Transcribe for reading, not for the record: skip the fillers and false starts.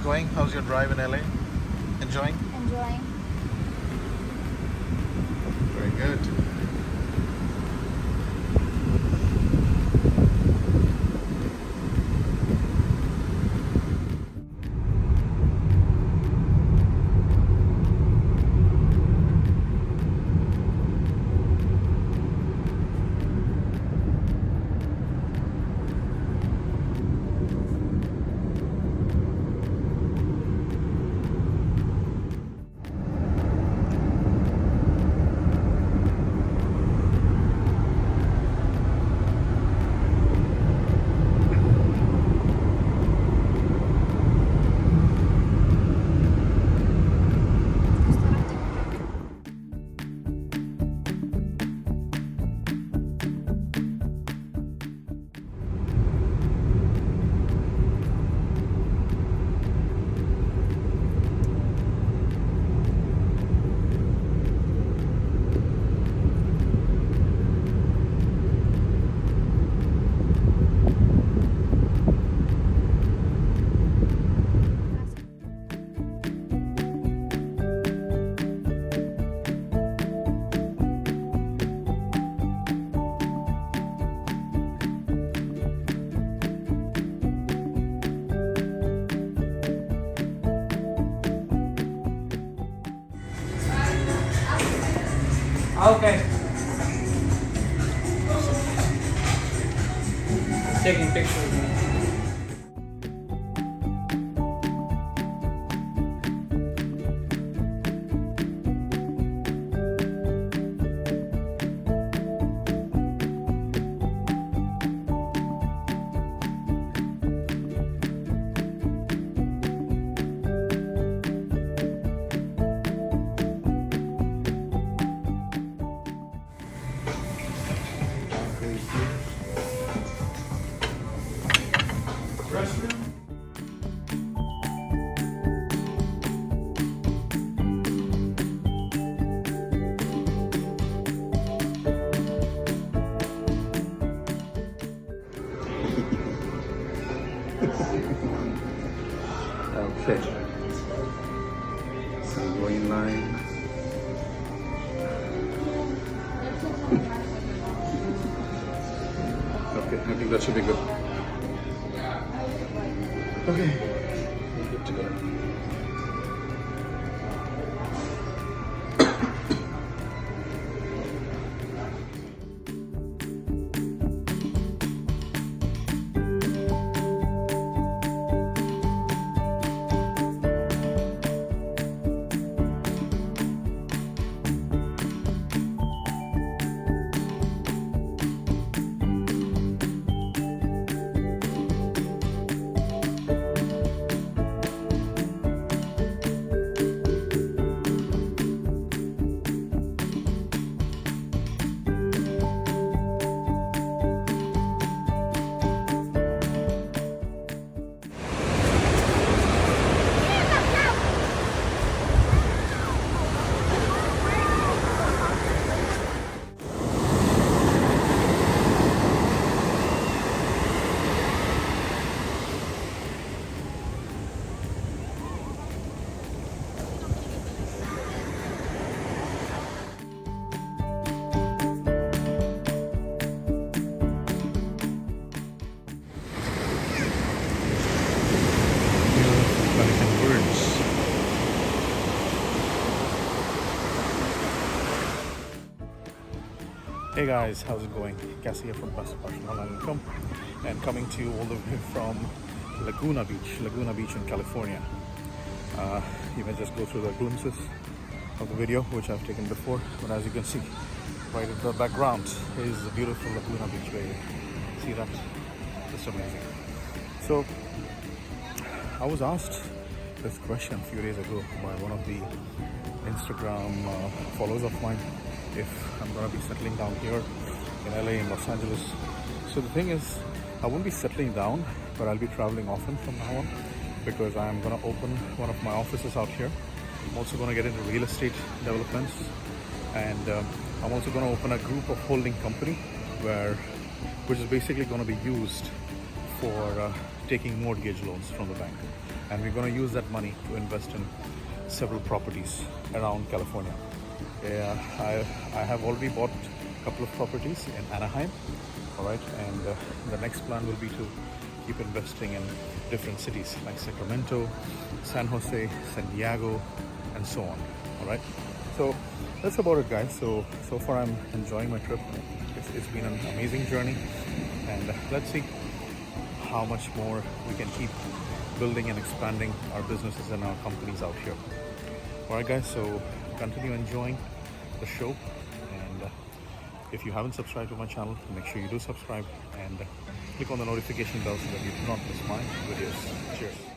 going? How's your drive in LA? Enjoying? Enjoying. Very good. Okay. Taking pictures. Restroom. Okay. So green line. Okay, I think that should be good. Okay. Good to go. Hey guys, how's it going? Cassie here from Personal Income and coming to you all the way from Laguna Beach in California. You may just go through the glimpses of the video which I've taken before, but as you can see right in the background is the beautiful Laguna Beach area. See that? Just amazing. So I was asked this question a few days ago by one of the Instagram followers of mine if I'm going to be settling down here in LA, in Los Angeles. So the thing is, I won't be settling down, but I'll be traveling often from now on because I'm going to open one of my offices out here. I'm also going to get into real estate developments, and I'm also going to open a group of holding company which is basically going to be used for taking mortgage loans from the bank. And we're going to use that money to invest in several properties around California. Yeah, I have already bought a couple of properties in Anaheim, all right, and the next plan will be to keep investing in different cities like Sacramento, San Jose, San Diego, and so on, all right. So that's about it, guys. So far I'm enjoying my trip. It's been an amazing journey, and let's see how much more we can keep building and expanding our businesses and our companies out here. All right, guys, so continue enjoying the show, and if you haven't subscribed to my channel, make sure you do subscribe and click on the notification bell so that you do not miss my videos. Cheers.